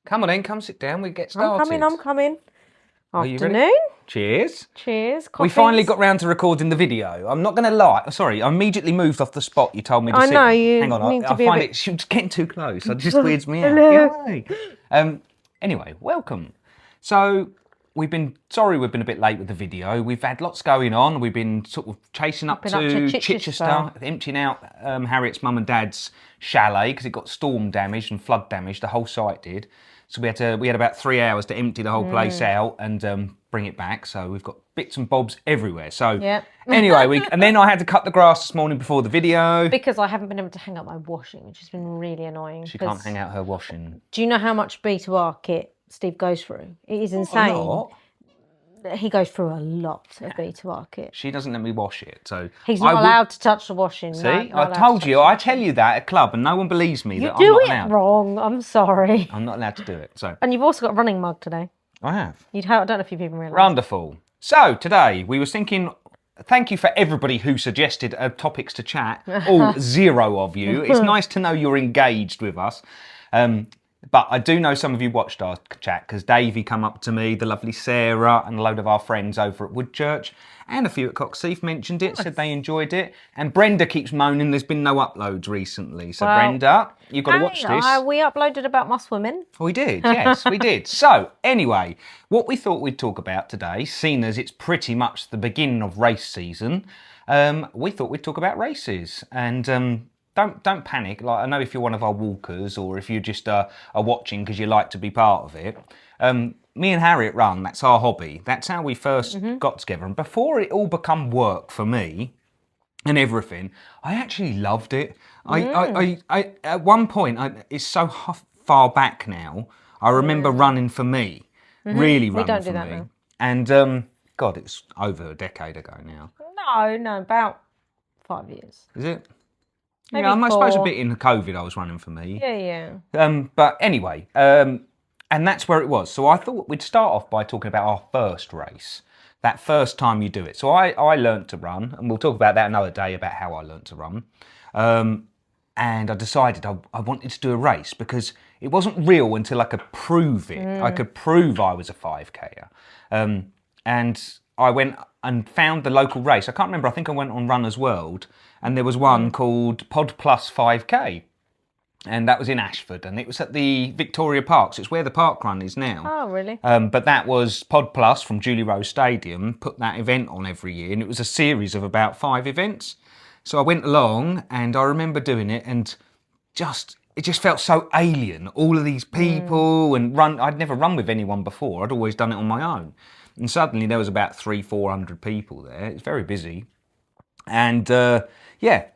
Come on in, come sit down, we get started. I'm coming. Are you Afternoon. ready? Cheers. Cheers. We finally got round to recording the video. I'm not going to lie. Sorry, I immediately moved off the spot you told me to sit. I know, you Hang on, need I to be find a bit... she was getting too close. It just weirds me out. Hello. Get away. Anyway, welcome. So, we've been a bit late with the video. We've had lots going on. We've been sort of chasing up to Chichester, emptying out Harriet's mum and dad's chalet because it got storm damaged and flood damaged. The whole site did. So we had about 3 hours to empty the whole place out and bring it back. So we've got bits and bobs everywhere. So anyway, and then I had to cut the grass this morning before the video. Because I haven't been able to hang up my washing, which has been really annoying. She can't hang out her washing. Do you know how much B2R kit Steve goes through? It is insane. A lot. He goes through a lot of B2R kit. She doesn't let me wash it, so he's not allowed to touch the washing. See, I told you. I tell you that at club, and no one believes me. You do it wrong. I'm sorry. I'm not allowed to do it. So. And you've also got a running mug today. I have. I don't know if you've even realised. Wonderful. So today we were thinking. Thank you for everybody who suggested topics to chat. All 0 of you. It's nice to know you're engaged with us. But I do know some of you watched our chat because Davey come up to me, the lovely Sarah, and a load of our friends over at Woodchurch, and a few at Coxheath mentioned it, said they enjoyed it. And Brenda keeps moaning there's been no uploads recently. So Brenda, you've got to watch this. We uploaded about Moss Women. We did, yes, we did. So anyway, what we thought we'd talk about today, seeing as it's pretty much the beginning of race season, we thought we'd talk about races. And Don't panic. Like I know if you're one of our walkers or if you just are watching because you like to be part of it. Me and Harriett run. That's our hobby. That's how we first got together. And before it all become work for me and everything, I actually loved it. I at one point, it's so far back now. I remember running for me, really running for me. Now. And God, it's over a decade ago now. No, about 5 years. Is it? Maybe yeah, I 4. suppose a bit in COVID I was running for me. Yeah. But anyway, and that's where it was. So I thought we'd start off by talking about our first race, that first time you do it. So I learnt to run, and we'll talk about that another day about how I learnt to run. And I decided I wanted to do a race because it wasn't real until I could prove it. I could prove I was a 5K-er. And I went and found the local race. I can't remember, I think I went on Runners World, and there was one called Pod Plus 5K. And that was in Ashford, and it was at the Victoria Park, so it's where the park run is now. Oh, really? But that was Pod Plus from Julie Rose Stadium, put that event on every year, and it was a series of about 5 events. So I went along, and I remember doing it, and it just felt so alien, all of these people, and I'd never run with anyone before, I'd always done it on my own. And suddenly there was about 300-400 people there. It's very busy. And I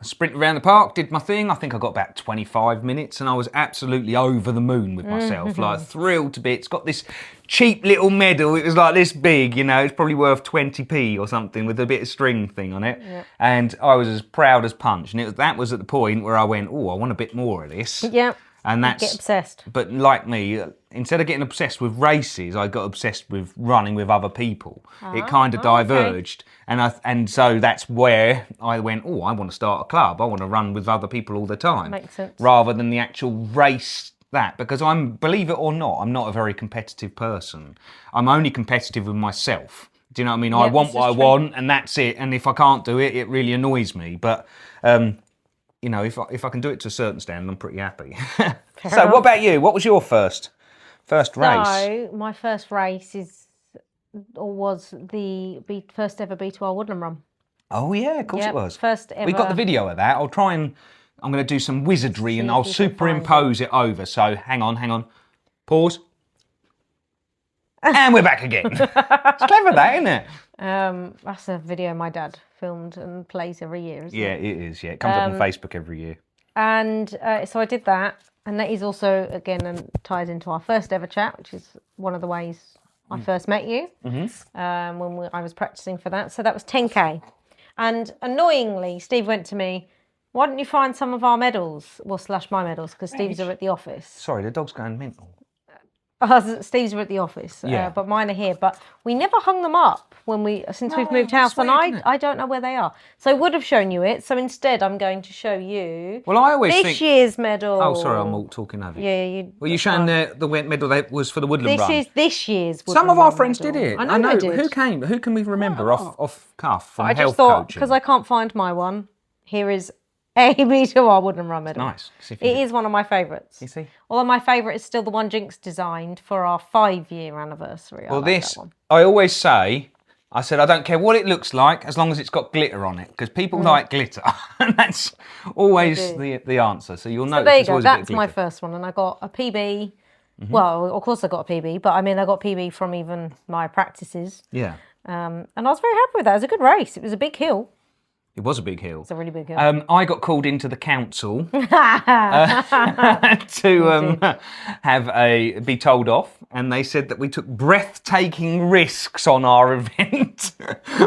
sprinted around the park, did my thing. I think I got about 25 minutes and I was absolutely over the moon with myself, like thrilled to bits. Got this cheap little medal. It was like this big, it's probably worth 20p or something with a bit of string thing on it. Yeah. And I was as proud as punch. And that was at the point where I went, I want a bit more of this. Yeah. And that's get obsessed. But like me, instead of getting obsessed with races, I got obsessed with running with other people. It kind of diverged, and so that's where I went. I want to start a club. I want to run with other people all the time. Makes sense. Rather than the actual race. Because believe it or not, I'm not a very competitive person. I'm only competitive with myself. Do you know what I mean? I want what I want, and that's it. And if I can't do it, it really annoys me. But if I can do it to a certain standard, I'm pretty happy. So what about you? What was your first race? So my first race was the first ever B2R Woodland Run. Oh yeah, of course it was. First ever. We've got the video of that. I'm going to do some wizardry and I'll superimpose it over. So hang on. Pause. And we're back again. It's clever that, isn't it? That's a video my dad filmed and plays every year, isn't it? Yeah, it is. Yeah, it comes up on Facebook every year. And so I did that, and that is also again ties into our first ever chat, which is one of the ways I first met you. When I was practicing for that. So that was 10k, and annoyingly, Steve went to me. Why don't you find some of our medals? Slash my medals, because Steve's are at the office. Sorry, the dog's going mental. Steve's are at the office, but mine are here. But we never hung them up since we've moved house, and I don't know where they are. So I would have shown you it. So instead, I'm going to show you. Well, I always this year's medal. Oh, sorry, I'm all talking over you. Yeah, Well, you're showing the medal that was for the Woodland Run. This is this year's. Some of our Woodland friends medal. did it. I know they did. Who came? Who can we remember off cuff from I health just thought coaching? because I can't find my one. Here is Amy to our Woodland Run medal. Nice. It is one of my favourites. You see? Although my favourite is still the one Jinx designed for our 5-year anniversary. Well, I always say, I said, I don't care what it looks like as long as it's got glitter on it, because people like glitter. And that's always the answer. So you'll notice there you there's go. always a bit of That's glitter. my first one. And I got a PB. Well, of course I got a PB, but I mean, I got PB from even my practices. Yeah. And I was very happy with that. It was a good race. It was a big hill. It was a big hill. It's a really big hill. I got called into the council to be told off, and they said that we took breathtaking risks on our event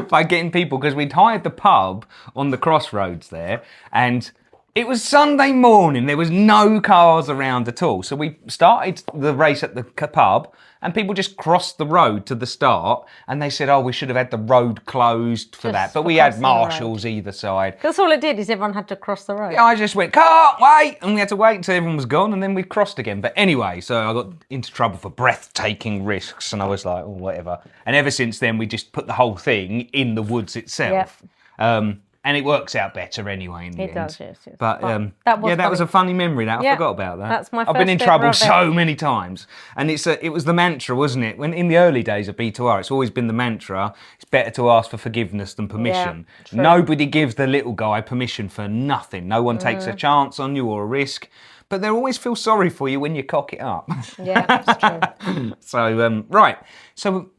by getting people, because we'd hired the pub on the crossroads there, and it was Sunday morning. There was no cars around at all. So we started the race at the pub, and people just crossed the road to the start, and they said, oh, we should have had the road closed for that. But we had marshals either side. That's all it did, is everyone had to cross the road. Yeah, I just went, can't wait, and we had to wait until everyone was gone, and then we crossed again. But anyway, so I got into trouble for breathtaking risks, and I was like, oh, whatever. And ever since then, we just put the whole thing in the woods itself. Yep. And it works out better anyway in the end. It does, yes. But that was a funny memory. I forgot about that. That's my I've been in first trouble ever so many times. And it was the mantra, wasn't it? When in the early days of B2R, it's always been the mantra, it's better to ask for forgiveness than permission. Yeah, nobody gives the little guy permission for nothing. No one takes a chance on you or a risk. But they always feel sorry for you when you cock it up. Yeah, that's true. So, right. So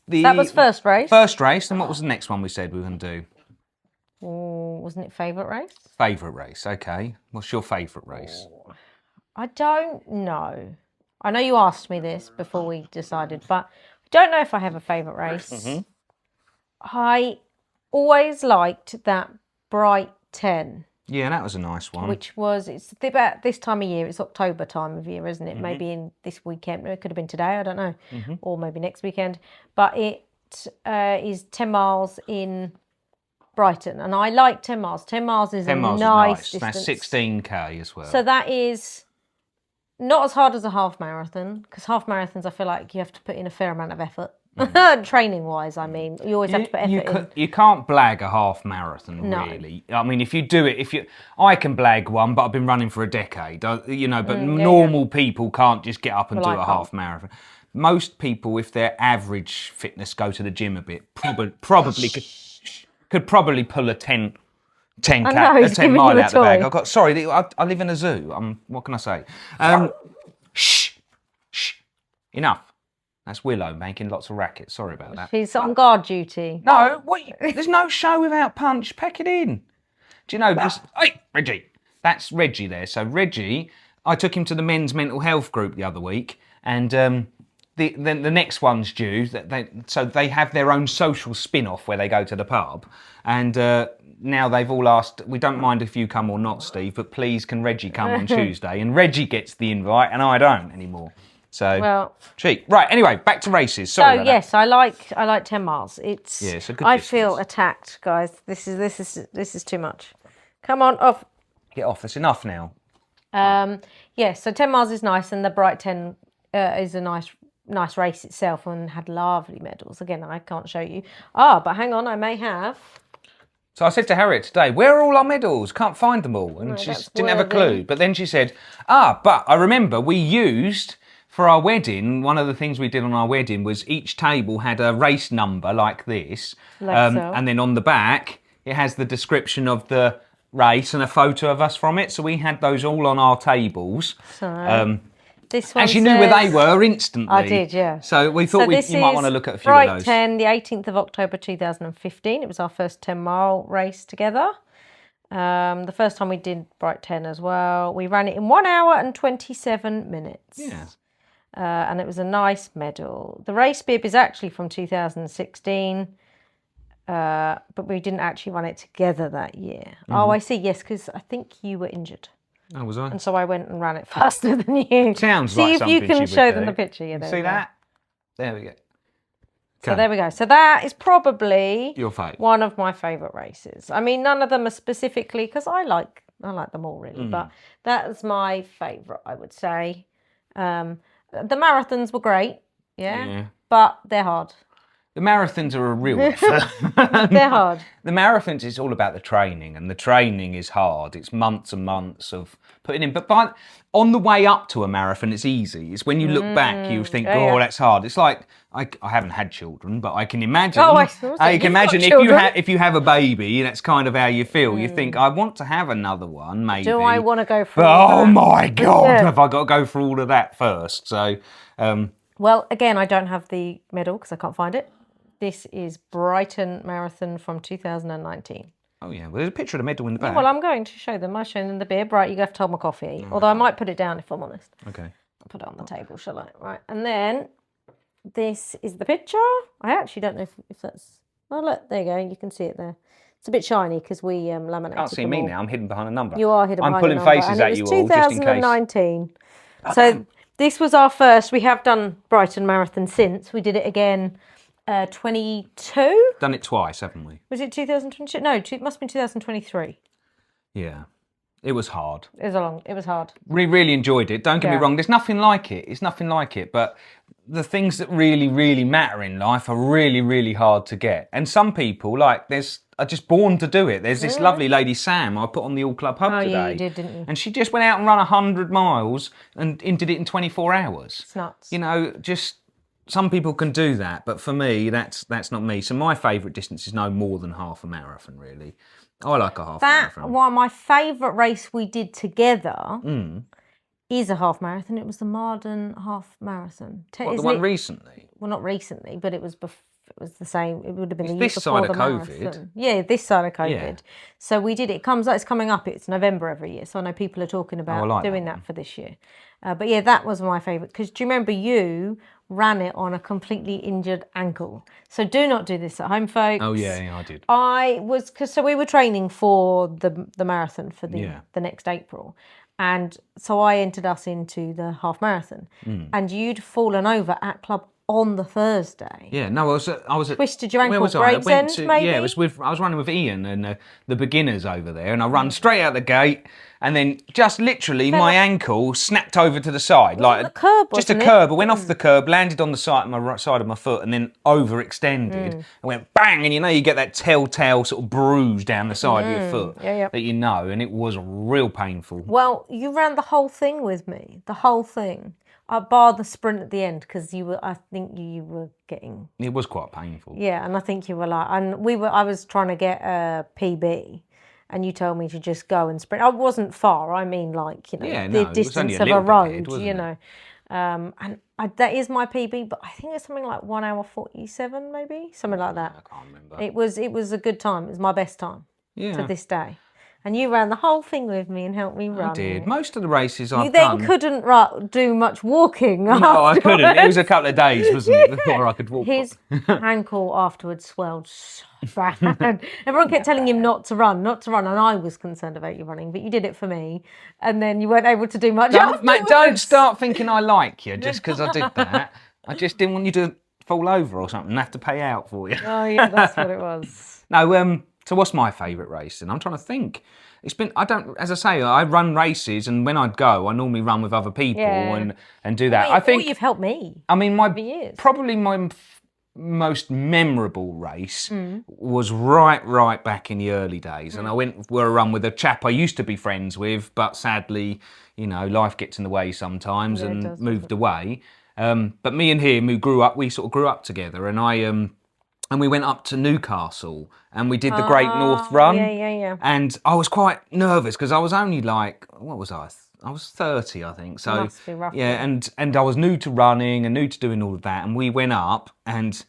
that was first race. First race. And what was the next one we said we were going to do? Oh, wasn't it favourite race? Favourite race, okay. What's your favourite race? I don't know. I know you asked me this before we decided, but I don't know if I have a favourite race. Mm-hmm. I always liked that Bright 10. Yeah, that was a nice one. It's about this time of year. It's October time of year, isn't it? Mm-hmm. Maybe in this weekend. It could have been today, I don't know. Mm-hmm. Or maybe next weekend. But it is 10 miles in Brighton, and I like 10 miles. 10 miles is 10 miles nice is nice. distance. That's 16k as well. So that is not as hard as a half marathon, because half marathons I feel like you have to put in a fair amount of effort. Training wise, I mean, you always have to put effort in. You can't blag a half marathon, really. I mean, if you do it, I can blag one, but I've been running for a decade, but normal people can't just get up and do a half marathon. Most people, if they're average fitness, go to the gym a bit, probably could probably pull a 10 mile out of the bag. I live in a zoo. What can I say? Shh. Enough. That's Willow making lots of racket. Sorry about that. She's on guard duty. No, there's no show without punch. Pack it in. Do you know this? Hey, Reggie. That's Reggie there. So Reggie, I took him to the men's mental health group the other week, and the next one's due. So they have their own social spin-off where they go to the pub, and now they've all asked, we don't mind if you come or not, Steve, but please can Reggie come on Tuesday? And Reggie gets the invite, and I don't anymore. So cheap. Right. Anyway, back to races. Sorry. So yes, I like 10 miles. It's a good I distance. feel attacked, guys. This is too much. Come on, off. Get off. That's enough now. So 10 miles is nice, and the Bright 10 is a nice race itself, and had lovely medals. Again, I can't show you. But hang on, I may have. So I said to Harriett today, where are all our medals? Can't find them all. And she didn't have a clue. But then she said, but I remember we used, for our wedding, one of the things we did on our wedding was each table had a race number like this. And then on the back, it has the description of the race and a photo of us from it. So we had those all on our tables. This one and she knew where they were instantly. I did, yeah. So we thought you might want to look at a few Bright of those. 10, the 18th of October 2015. It was our first 10-mile race together. The first time we did Bright 10 as well. We ran it in 1 hour and 27 minutes. Yeah. And it was a nice medal. The race bib is actually from 2016, but we didn't actually run it together that year. Mm-hmm. Oh, I see, yes, because I think you were injured. Oh, was I? And so I went and ran it faster than you. Sounds see like if something you can she would show do. them the picture. Yeah, see that? There we go. So there we go. So that is probably Your favourite. one of my favourite races. I mean, none of them are specifically because I like them all really, but that is my favourite, I would say. The marathons were great, yeah. But they're hard. The marathons are a real effort. They're hard. The marathons is all about the training, and the training is hard. It's months and months of putting in. But on the way up to a marathon, it's easy. It's when you look back, you think, that's hard. It's like, I haven't had children, but I can imagine. Oh, I can imagine if you have a baby, that's kind of how you feel. You think, I want to have another one, maybe. Do I want to go through Oh my God, have I got to go through all of that first? So, well, again, I don't have the medal because I can't find it. This is Brighton Marathon from 2019. Oh yeah, well, there's a picture of the medal in the back. Well, I'm going to show them. I've shown them the beer. Right, you have to hold my coffee. Although I might put it down if I'm honest. Okay. I'll put it on the table, shall I? Right, and then this is the picture. I actually don't know if that's... Oh, look, there you go. You can see it there. It's a bit shiny because we laminated. Can't see me now. I'm hidden behind a number. You are hidden behind a number. I'm pulling faces at you all, just in case. 2019. So this was our first. We have done Brighton Marathon since. We did it again 22? Done it twice, haven't we? Was it 2022? No, it must have been 2023. Yeah. It was hard. It was hard. We really enjoyed it. Don't get me wrong. There's nothing like it. It's nothing like it. But the things that really, really matter in life are really, really hard to get. And some people, are just born to do it. There's this lovely lady, Sam, I put on the All Club Hub today. Yeah, you did, didn't you? And she just went out and ran 100 miles and did it in 24 hours. It's nuts. You know, just... Some people can do that, but for me, that's not me. So my favourite distance is no more than half a marathon, really. I like a half marathon. Well, my favourite race we did together is a half marathon. It was the Marden half marathon. What, the one recently? Well, not recently, but it was the same. It would have been the year this before side the of marathon. COVID. Yeah, this side of COVID. Yeah. So we did it. It's coming up. It's November every year. So I know people are talking about doing that for this year. But yeah, that was my favourite. Because do you remember you ran it on a completely injured ankle? So do not do this at home, folks. Oh yeah, I did. So we were training for the marathon for the next April. And so I entered us into the half marathon. And you'd fallen over at club on the Thursday. Yeah, no, I was at... Twisted your ankle, where was I? Gravesend, maybe? Yeah, I was running with Ian and the beginners over there, and I run straight out the gate, and then just literally my ankle snapped over to the side. A curb, just a curb. I went off the curb, landed on the side of my right side of my foot, and then overextended. And went bang, and you get that telltale sort of bruise down the side of your foot that you know, and it was real painful. Well, you ran the whole thing with me, the whole thing. I barred the sprint at the end because I think you were getting... It was quite painful. Yeah, and I think you were I was trying to get a PB and you told me to just go and sprint. I wasn't far, I mean the distance of a road, and that is my PB, but I think it's something like 1 hour 47 maybe, something like that. I can't remember. It was a good time. It was my best time to this day. And you ran the whole thing with me and helped me run. I did. Most of the races I've done... You then couldn't do much walking. No, I couldn't. It was a couple of days, wasn't it, before I could walk. His ankle afterwards swelled so bad. Everyone kept telling him not to run, and I was concerned about you running, but you did it for me, and then you weren't able to do much afterwards. Mate, don't start thinking I like you just because I did that. I just didn't want you to fall over or something and have to pay out for you. Oh, yeah, that's what it was. No, so what's my favourite race? And I'm trying to think. As I say, I run races, and when I go, I normally run with other people and do that. I think you've helped me. I mean, probably my most memorable race was right back in the early days, and I went for a run with a chap I used to be friends with, but sadly, life gets in the way sometimes, and moved away. But me and him, we sort of grew up together, and we went up to Newcastle and we did the Great North Run. Yeah. And I was quite nervous because I was only what was I? I was 30, I think. So must be roughly. Yeah, and I was new to running and new to doing all of that. And we went up, and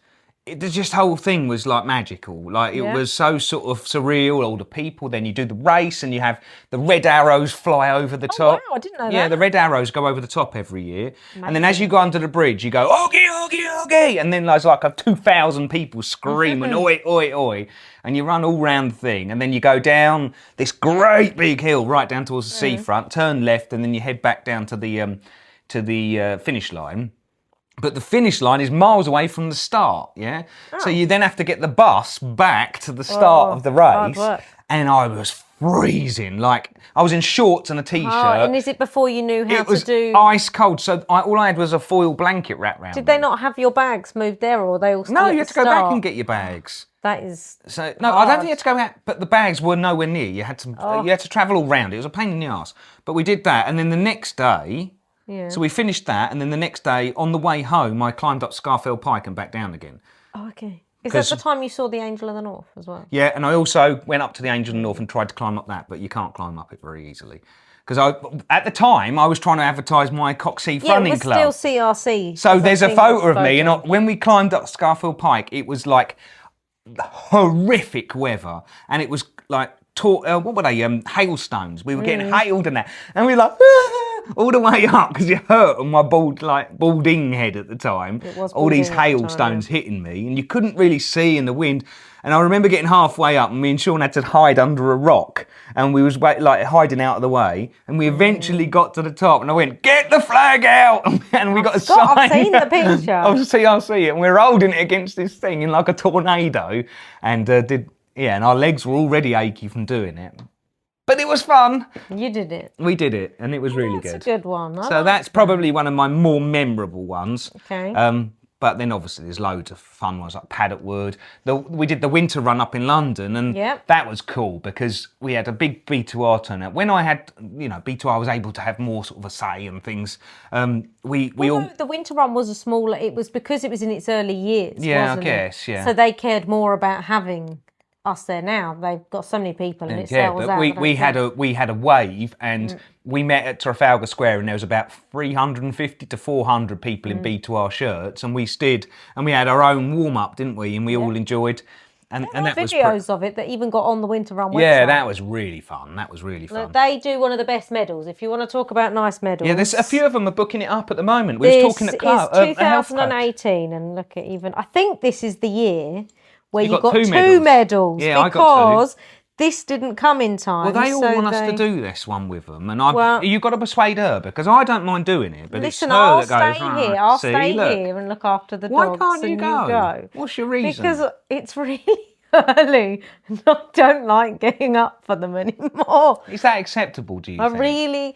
the whole thing was like magical. Like it was so sort of surreal. All the people. Then you do the race, and you have the red arrows fly over the top. Wow, I didn't know that. Yeah, the red arrows go over the top every year. Amazing. And then as you go under the bridge, you go Oggy, Oggy, Oggy, and then there's like 2,000 people screaming oi, oi, oi, and you run all round the thing, and then you go down this great big hill right down towards the seafront, turn left, and then you head back down to the finish line. But the finish line is miles away from the start, yeah? So you then have to get the bus back to the start of the hard race. work. And I was freezing. Like, I was in shorts and a T-shirt. Oh, and is it before you knew how It was to do... ice cold. So all I had was a foil blanket wrapped around Did they not have your bags moved there, or were they all still No, at you the had to go back start? and get your bags. That is So no, I hard. don't think you had to go out, but the bags were nowhere near. You had to travel all round. It was a pain in the arse. But we did that, and then the next day... Yeah. So we finished that, and then the next day, on the way home, I climbed up Scarfell Pike and back down again. Oh, okay. Is that the time you saw the Angel of the North as well? Yeah, and I also went up to the Angel of the North and tried to climb up that, but you can't climb up it very easily. Because at the time, I was trying to advertise my Coxheath Running Club. Yeah, it was still CRC. So there's a photo of me, and when we climbed up Scarfell Pike, it was like horrific weather, and it was like, what were they, hailstones. We were getting hailed and that, and we were like... all the way up because it hurt on my balding head at the time. It was all these balding at the time, hailstones hitting me, and you couldn't really see in the wind. And I remember getting halfway up, and me and Sean had to hide under a rock, and we was like hiding out of the way. And we eventually got to the top, and I went, "Get the flag out!" And we got a sign. I've seen the picture of CRC, and we were holding it against this thing in like a tornado, and and our legs were already achy from doing it. But it was fun. You did it. We did it, and it was really good. That's a good one. So that's probably one of my more memorable ones. Okay. But then obviously there's loads of fun ones like Paddock Wood. We did the winter run up in London, and that was cool because we had a big B2R turnout. When I had, B2R, I was able to have more sort of a say and things. The winter run was a smaller. It was because it was in its early years. Yeah, wasn't I guess. It? Yeah. So they cared more about having us there now. They've got so many people, and it sells out. We had a wave, and we met at Trafalgar Square, and there was about 350 to 400 people in B2R shirts, and we stood and we had our own warm up, didn't we? And we all enjoyed. And that was videos of it that even got on the winter run website. Yeah, that was really fun. That was really fun. Look, they do one of the best medals. If you want to talk about nice medals, yeah, there's a few of them are booking it up at the moment. We were talking at club. This is 2018, and look at I think this is the year where you got two medals yeah, because this didn't come in time. Well, they all want us to do this one with them, and you've got to persuade her because I don't mind doing it, but listen, it's her that goes, I'll stay here and look after the dogs. Why can't you and go? What's your reason? Because it's really early, and I don't like getting up for them anymore. Is that acceptable, do you think?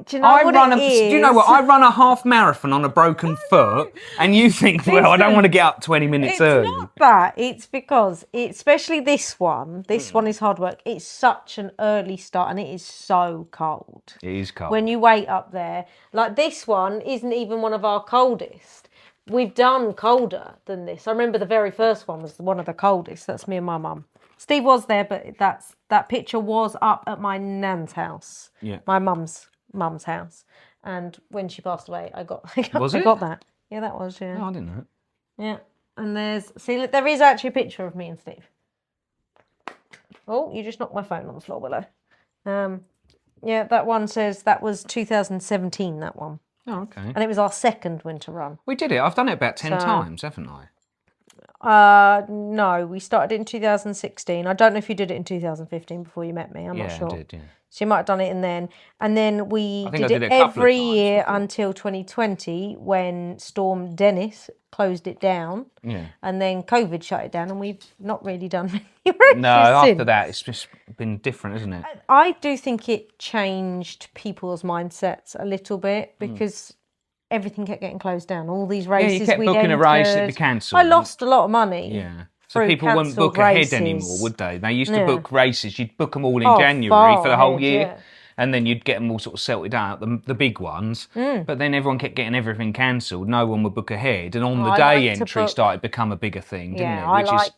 Do you know what it is? Do you know what? I run a half marathon on a broken foot, and you think, I don't want to get up 20 minutes early. It's not that. It's because, especially this one is hard work. It's such an early start, and it is so cold. It is cold. When you wait up there. Like, this one isn't even one of our coldest. We've done colder than this. I remember the very first one was one of the coldest. That's me and my mum. Steve was there, but that picture was up at my nan's house. Yeah. My mum's house, and when she passed away, I got that. Yeah, that was. Yeah. Oh, I didn't know. Yeah, and look, there is actually a picture of me and Steve. Oh, you just knocked my phone on the floor below. Yeah, that one says that was 2017. That one. Oh, okay. And it was our second winter run. We did it. I've done it about 10 times, haven't I? No, we started it in 2016. I don't know if you did it in 2015 before you met me. I'm not sure. Yeah, I did, yeah. So you might have done it in then. And then we did it a couple every of times year before. until 2020 when Storm Dennis closed it down. Yeah. And then COVID shut it down, and we've not really done many races No, after since. that, it's just been different, isn't it? I do think it changed people's mindsets a little bit because everything kept getting closed down. All these races you kept we'd booking entered. a race that be cancelled. I lost a lot of money. Yeah. So people wouldn't book races. ahead anymore, would they? They used to book races. You'd book them all in Oh, January far for the whole ahead, year. yeah. And then you'd get them all sort of sorted out, the big ones. But then everyone kept getting everything cancelled. No one would book ahead. And on the day entry started to become a bigger thing, didn't it?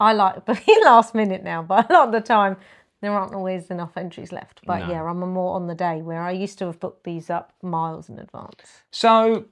I like booking last minute now, but a lot of the time there aren't always enough entries left. But yeah, I'm more on the day where I used to have booked these up miles in advance. So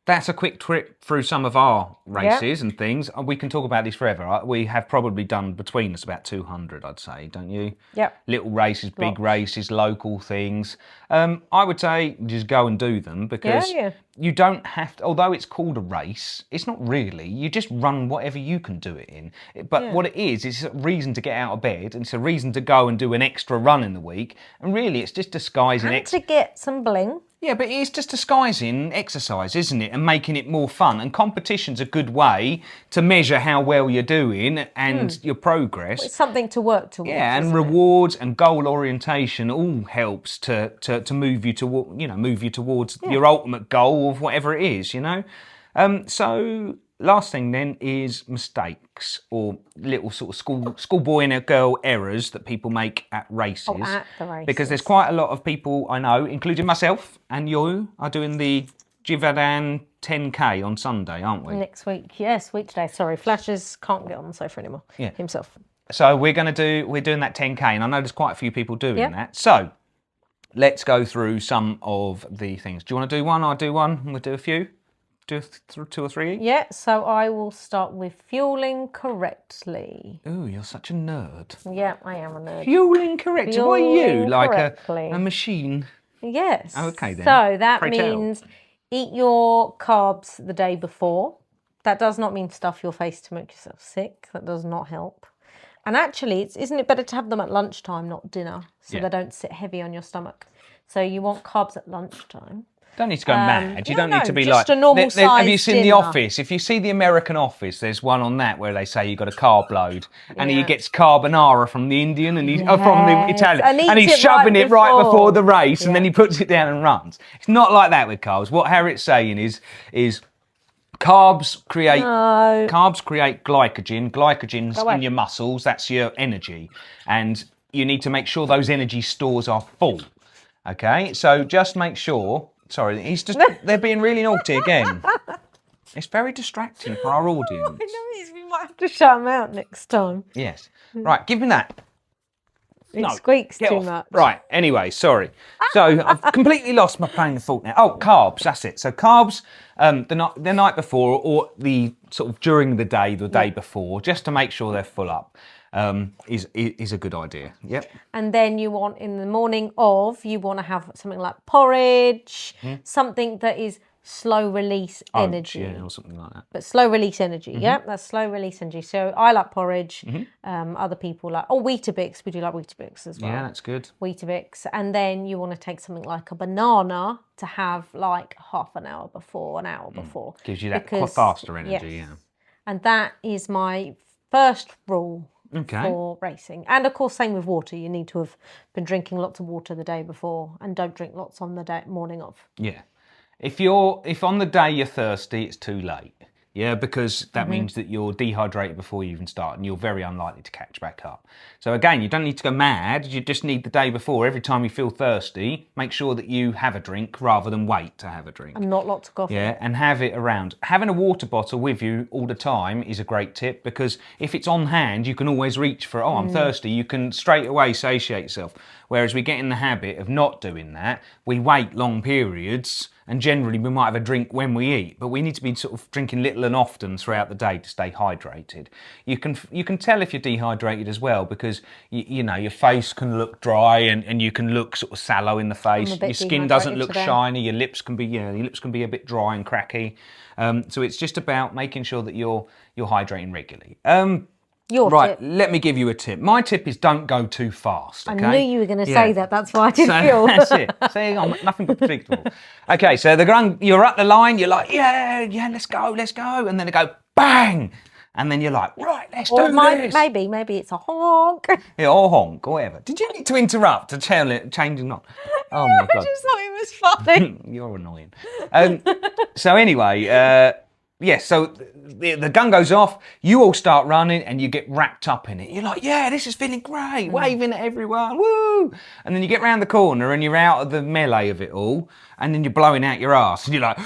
that's a quick trip through some of our races and things. We can talk about these forever. We have probably done between us about 200, I'd say, don't you? Yep. Little races, big races, local things. I would say just go and do them because you don't have to, although it's called a race, it's not really. You just run whatever you can do it in. But what it is, it's a reason to get out of bed and it's a reason to go and do an extra run in the week. And really, it's just disguising to get some bling. Yeah, but it's just disguising exercise, isn't it? And making it more fun. And competition's a good way to measure how well you're doing and your progress. It's something to work towards. Yeah, and isn't it? rewards and goal orientation all helps to move you towards your ultimate goal of whatever it is, So last thing then is mistakes or little sort of schoolboy and girl errors that people make at races. Oh, at the races. Because there's quite a lot of people I know, including myself and you, are doing the Givaudan 10K on Sunday, aren't we? Next week, yes, week today. Sorry, Flashes can't get on the sofa anymore. Yeah. Himself. So we're doing that 10K, and I know there's quite a few people doing that. So let's go through some of the things. Do you want to do one? I'll do one, and we'll do a few. Do two or three each? Yeah, so I will start with fueling correctly. Ooh, you're such a nerd. Yeah, I am a nerd. Fueling correctly. What are you? Fueling Like correctly. a machine? Yes. Okay then. So that Pray tell. means eat your carbs the day before. That does not mean stuff your face to make yourself sick. That does not help. And actually, isn't it better to have them at lunchtime, not dinner, so they don't sit heavy on your stomach? So you want carbs at lunchtime. Don't need to go mad. You don't need to be just like a normal Have you size seen The dinner. Office? If you see the American Office, there's one on that where they say you got a carb load, and he gets carbonara from the Indian and from the Italian, and he's shoving it right before the race, and then he puts it down and runs. It's not like that with carbs. What Harriett's saying is carbs create glycogen. Glycogen's in your muscles. That's your energy, and you need to make sure those energy stores are full. Okay, so just make sure. Sorry, they're being really naughty again. It's very distracting for our audience. I know, we might have to shut them out next time. Yes. Right, give me that. It squeaks Get too off. much. Right, anyway, sorry. So I've completely lost my train of thought now. Oh, carbs, that's it. So carbs the night before or the sort of during the day before, just to make sure they're full up. Is a good idea. Yep. And then you want in the morning you want to have something like porridge, something that is slow release energy. Yeah, or something like that. But slow release energy, that's slow release energy. So I like porridge. Other people like Weetabix. We do like Weetabix as well. Yeah, that's good. Weetabix, and then you want to take something like a banana to have like half an hour before. Gives you that faster energy. Yes. Yeah. And that is my first rule. Okay. For racing. And of course, same with water. You need to have been drinking lots of water the day before, and don't drink lots on the morning of. Yeah. If on the day you're thirsty, it's too late. Yeah, because that means that you're dehydrated before you even start, and you're very unlikely to catch back up. So again, you don't need to go mad. You just need the day before. Every time you feel thirsty, make sure that you have a drink rather than wait to have a drink. And not lots of coffee. Yeah, and have it around. Having a water bottle with you all the time is a great tip, because if it's on hand, you can always reach for it. Oh, I'm thirsty. You can straight away satiate yourself. Whereas we get in the habit of not doing that. We wait long periods, and generally we might have a drink when we eat, but we need to be sort of drinking little and often throughout the day to stay hydrated. You can tell if you're dehydrated as well, because you know your face can look dry and you can look sort of sallow in the face. Your skin doesn't look shiny. Your lips can be a bit dry and cracky. So it's just about making sure that you're hydrating regularly. Tip. Let me give you a tip. My tip is don't go too fast. Okay? I knew you were going to say that. That's why I didn't feel. That's it. See, I'm nothing but predictable. Okay, so you're at the line. You're like, yeah, let's go. And then they go, bang. And then you're like, right, let's do this. Maybe it's a honk. Yeah, or honk, or whatever. Did you need to interrupt to changing on? Oh my God. I just thought it was funny. You're annoying. So anyway, so the gun goes off, you all start running and you get wrapped up in it. You're like, yeah, this is feeling great, waving at everyone, woo! And then you get round the corner and you're out of the melee of it all, and then you're blowing out your ass and you're like,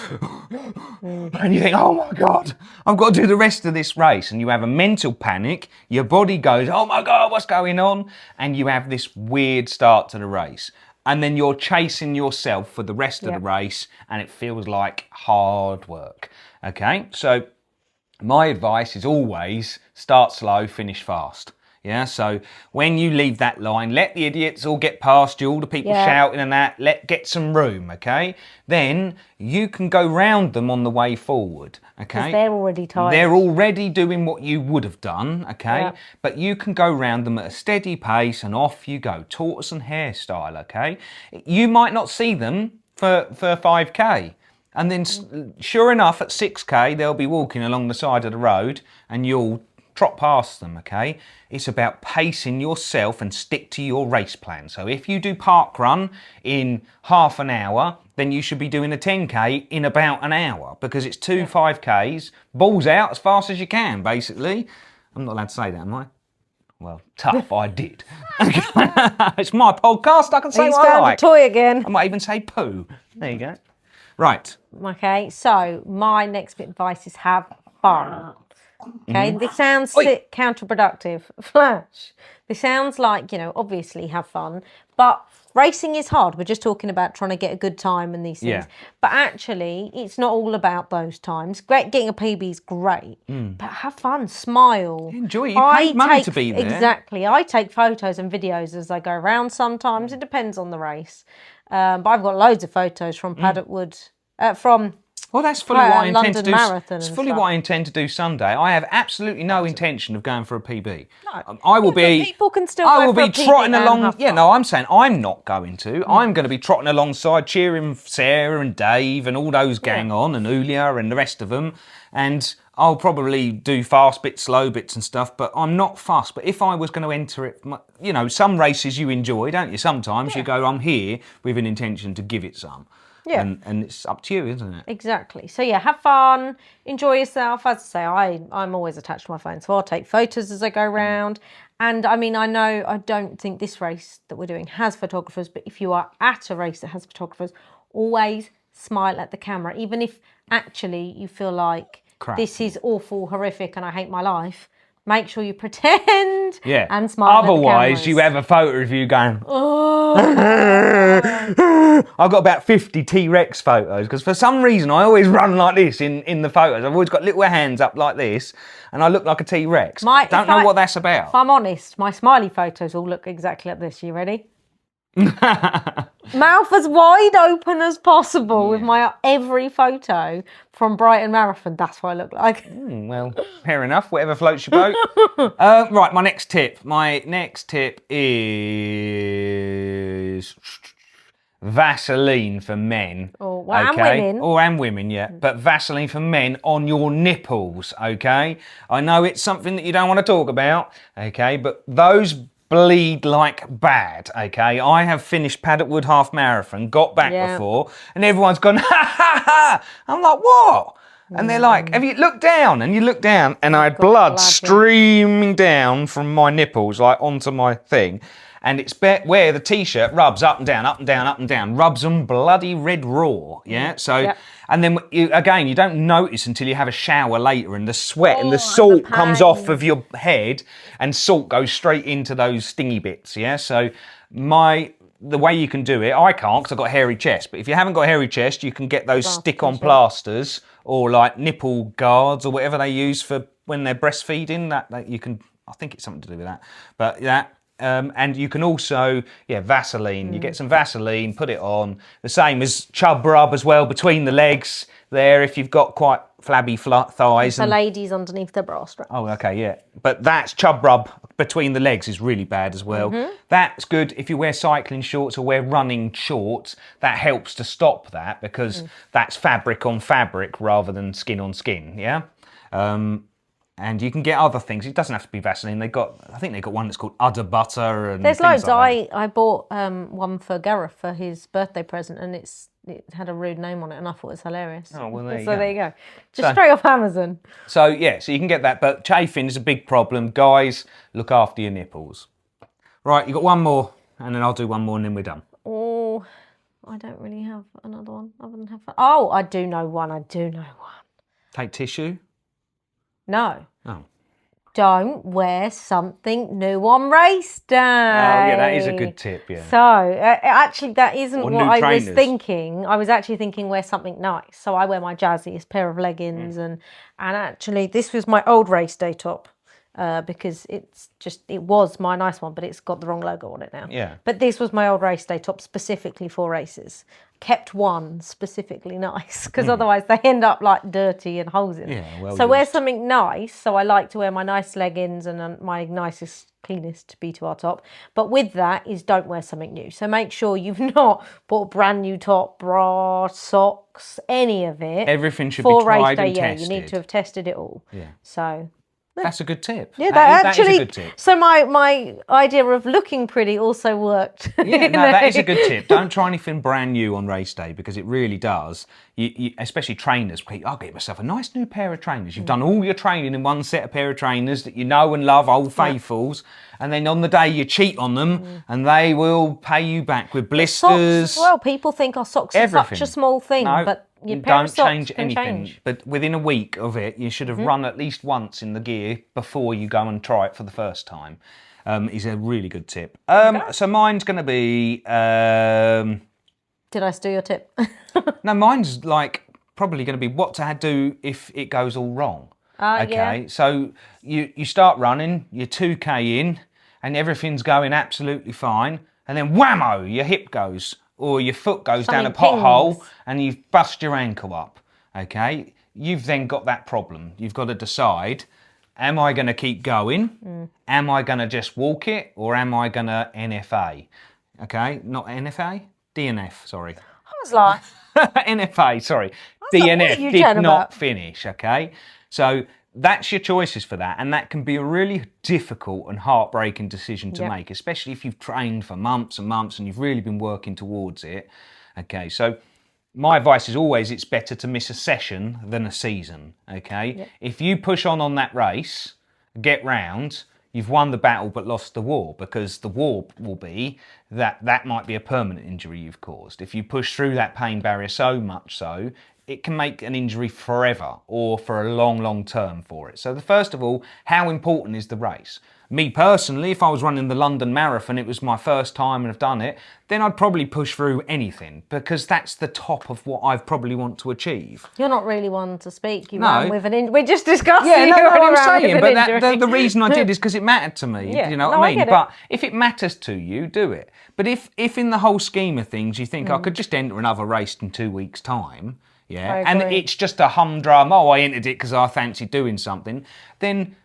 and you think, oh my God, I've got to do the rest of this race. And you have a mental panic, your body goes, oh my God, what's going on? And you have this weird start to the race. And then you're chasing yourself for the rest of the race, and it feels like hard work. Okay, so my advice is always start slow, finish fast. Yeah, so when you leave that line, let the idiots all get past you, all the people shouting and that, get some room, okay? Then you can go round them on the way forward, okay? Because they're already tired. They're already doing what you would have done, okay? Yeah. But you can go round them at a steady pace and off you go, tortoise and hare style, okay? You might not see them for 5K. And then, sure enough, at 6K, they'll be walking along the side of the road and you'll trot past them, okay? It's about pacing yourself and stick to your race plan. So if you do park run in half an hour, then you should be doing a 10K in about an hour, because it's 5Ks, balls out as fast as you can, basically. I'm not allowed to say that, am I? Well, tough, I did. It's my podcast, I can say what I like. He's found a toy again. I might even say poo. There you go. Right. Okay, so my next bit of advice is have fun. Okay, this sounds counterproductive. Flash. This sounds like, obviously have fun, but racing is hard. We're just talking about trying to get a good time and these things. Yeah. But actually, it's not all about those times. Great, getting a PB is great, but have fun, smile. Enjoy it. You paid money to be there. Exactly. I take photos and videos as I go around sometimes. It depends on the race. But I've got loads of photos from Paddock Wood, Well, that's fully what I intend to do. Marathon It's and fully stuff. what I intend to do Sunday. I have absolutely no intention of going for a PB. No. I will But be. people can still I go will for a be PB trotting and along. have Yeah, fun. no, I'm saying I'm not going to. I'm going to be trotting alongside, cheering Sarah and Dave and all those gang on, and Ulia and the rest of them. And I'll probably do fast bits, slow bits and stuff, but I'm not fussed. But if I was going to enter it, some races you enjoy, don't you? Sometimes you go, I'm here with an intention to give it some. Yeah. And it's up to you, isn't it? Exactly. So yeah, have fun, enjoy yourself. As I say, I'm always attached to my phone, so I'll take photos as I go round. And I mean, I don't think this race that we're doing has photographers, but if you are at a race that has photographers, always smile at the camera, even if actually you feel like Crap. This is awful, horrific, and I hate my life. Make sure you pretend Yeah. and smile. Otherwise, at the you have a photo of you going, Oh. I've got about 50 T-Rex photos, because for some reason I always run like this in the photos. I've always got little hands up like this, and I look like a T-Rex. Don't know what that's about. If I'm honest, my smiley photos all look exactly like this. You ready? Mouth as wide open as possible with my every photo from Brighton Marathon. That's what I look like. Well, fair enough. Whatever floats your boat. Right, my next tip. My next tip is Vaseline for men. And women. And women, yeah. But Vaseline for men on your nipples, okay? I know it's something that you don't want to talk about, okay? But those bleed like bad, okay? I have finished Paddock Wood half marathon, got back before, and everyone's gone, ha ha ha! I'm like, what? And they're like, have you looked down? And you look down, and I had blood streaming down from my nipples, like onto my thing. And it's where the T-shirt rubs up and down, up and down, up and down, rubs them bloody red raw, yeah? So, and then, you don't notice until you have a shower later, and the sweat and the salt comes off of your head, and salt goes straight into those stingy bits, yeah? So, the way you can do it, I can't because I've got a hairy chest, but if you haven't got a hairy chest, you can get those stick-on plasters, or like nipple guards, or whatever they use for when they're breastfeeding, that you can, I think it's something to do with that, but that. And you can also, Vaseline. You get some Vaseline, put it on. The same as chub rub as well between the legs there if you've got quite flabby thighs. For ladies underneath their bra strap. Oh, okay, yeah. But that's chub rub between the legs is really bad as well. That's good if you wear cycling shorts or wear running shorts. That helps to stop that because that's fabric on fabric rather than skin on skin, yeah? And you can get other things. It doesn't have to be Vaseline. I think they got one that's called Udder Butter and there's things loads. like that. I bought one for Gareth for his birthday present, and it had a rude name on it, and I thought it was hilarious. Oh, well, there you so go. there you go. Just straight off Amazon. So you can get that, but chafing is a big problem. Guys, look after your nipples. Right, you got one more, and then I'll do one more, and then we're done. Oh, I don't really have another one other than have fun. Oh, I do know one. Take tissue. No. Oh. Don't wear something new on race day. Oh, yeah, that is a good tip, yeah. So, actually, that isn't Or what new I trainers. was thinking. I was actually thinking wear something nice. So I wear my jazziest pair of leggings. And actually, this was my old race day top because it was my nice one, but it's got the wrong logo on it now. Yeah. But this was my old race day top specifically for races. kept one specifically nice, because otherwise they end up like dirty and holes in. Yeah, well so wear used. something nice. So I like to wear my nice leggings and my nicest, cleanest B2R top. But with that is don't wear something new. So make sure you've not bought a brand new top, bra, socks, any of it. Everything should for be tried race day. and Yeah, tested. you need to have tested it all. Yeah. So That's a good tip. yeah, that is a good tip. So my idea of looking pretty also worked. Yeah, no, that is a good tip. Don't try anything brand new on race day, because it really does. You especially trainers, I'll get myself a nice new pair of trainers. You've done all your training in one set of pair of trainers that you know and love, old faithfuls, and then on the day you cheat on them and they will pay you back with blisters. Socks as well. People think our socks are such a small thing, No, but your pair don't of socks change can anything. change. But within a week of it, you should have run at least once in the gear before you go and try it for the first time. Is a really good tip. So mine's going to be... Did I steal your tip? no, mine's like probably going to be what to do if it goes all wrong. Okay, yeah. so you start running, you're 2K in, and everything's going absolutely fine, and then whammo, your hip goes, or your foot goes down a pothole, and you've bust your ankle up. Okay, you've then got that problem. You've got to decide, am I going to keep going? Am I going to just walk it, or am I going to NFA? Okay, not NFA? DNF, sorry. I was like, NFA, sorry. like, what DNF are you did chatting not about? finish, okay? So that's your choices for that, and that can be a really difficult and heartbreaking decision to make, especially if you've trained for months and months and you've really been working towards it. Okay, so my advice is always it's better to miss a session than a season, okay? If you push on that race, get round, you've won the battle but lost the war, because the war will be that might be a permanent injury you've caused. If you push through that pain barrier so much so, it can make an injury forever or for a long, long term for it. So first of all, how important is the race? Me personally, if I was running the London Marathon, it was my first time and I've done it, then I'd probably push through anything, because that's the top of what I probably want to achieve. you're not really one to speak. You No. ran with an injury. We just discussed Yeah, it. no, You already I'm ran saying, with but an injury. the reason I did is because it mattered to me. Yeah. You know No, what I I mean? get it. But if it matters to you, do it. But if in the whole scheme of things you think I could just enter another race in 2 weeks' time, yeah, I and agree. it's just a humdrum, oh, I entered it because I fancied doing something, then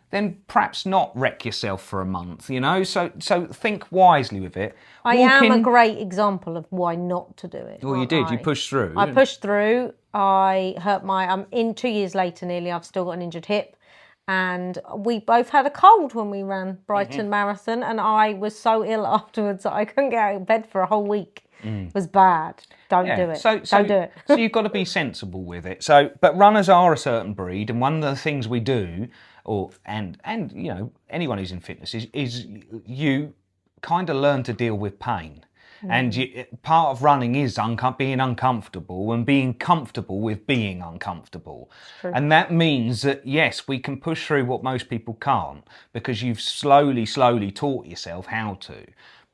perhaps not wreck yourself for a month, you know? So think wisely with it. I am a great example of why not to do it. Well, you aren't did. You I? pushed through. I pushed through. I hurt I'm in 2 years later nearly. I've still got an injured hip. And we both had a cold when we ran Brighton Marathon. And I was so ill afterwards that I couldn't get out of bed for a whole week. It was bad. Don't do it. Don't do it. So you've got to be sensible with it. So, but runners are a certain breed, and one of the things we do, and you know, anyone who's in fitness is you kind of learn to deal with pain. And part of running is being uncomfortable and being comfortable with being uncomfortable. And that means that, yes, we can push through what most people can't, because you've slowly taught yourself how to.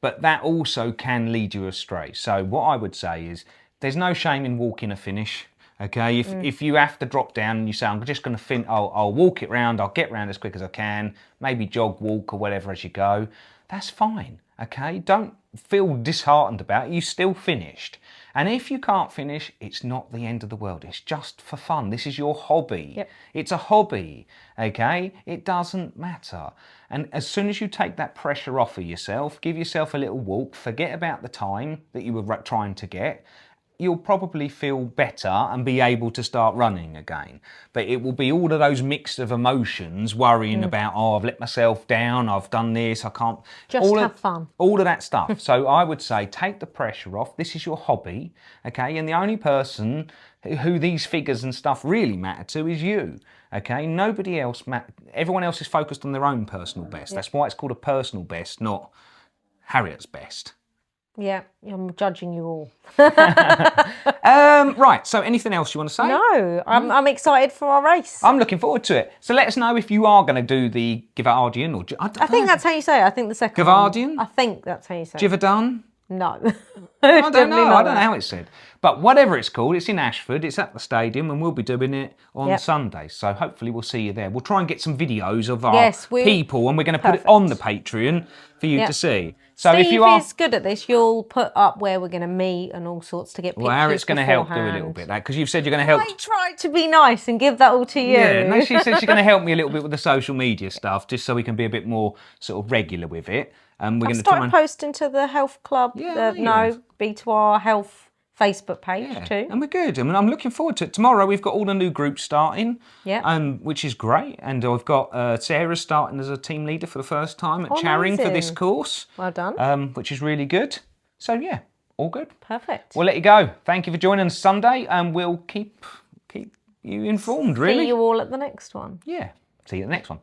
But that also can lead you astray. So what I would say is there's no shame in walking a finish. Okay, if you have to drop down and you say, I'm just going to I'll walk it round, I'll get round as quick as I can, maybe jog, walk or whatever as you go, that's fine. Okay, don't feel disheartened about it. You still finished. And if you can't finish, it's not the end of the world. It's just for fun. This is your hobby. Yep. It's a hobby, okay? It doesn't matter. And as soon as you take that pressure off of yourself, give yourself a little walk, forget about the time that you were trying to get, you'll probably feel better and be able to start running again. But it will be all of those mix of emotions, worrying about, oh, I've let myself down, I've done this, I can't... Just have fun. All of that stuff. So I would say take the pressure off. This is your hobby, okay? And the only person who these figures and stuff really matter to is you, okay? Nobody else, everyone else is focused on their own personal best. That's why it's called a personal best, not Harriet's best. Yeah, I'm judging you all. Right, so anything else you want to say? No, I'm excited for our race. I'm looking forward to it. So let us know if you are going to do the Givardian or... I think that's how you say it. I think the second Givardian? one. I think that's how you say it. Givardun? No. I don't Definitely know. not I don't know that. how it's said. But whatever it's called, it's in Ashford. It's at the stadium, and we'll be doing it on Yep. Sunday. So hopefully we'll see you there. We'll try and get some videos of our Yes, people, and we're going to put it Perfect. on the Patreon for you Yep. to see. So Steve if you are, is good at this. You'll put up where we're going to meet and all sorts to get pictures. well, Harriet's going to help do a little beforehand. bit that because you've said you're going to help. I tried to be nice and give that all to you. Yeah, no, she said she's going to help me a little bit with the social media stuff, just so we can be a bit more sort of regular with it. And we're I've going to try started and posting to the health club, Yeah, you have. B2R health Facebook page yeah, too. and we're good. I mean, I'm looking forward to it. Tomorrow we've got all the new groups starting, Yeah. which is great. And I've got Sarah starting as a team leader for the first time at Charing for this amazing. course, Well done. which is really good. So yeah, all good. Perfect. We'll let you go. Thank you for joining us Sunday, and we'll keep you informed. Really. See you all at the next one. Yeah. See you at the next one.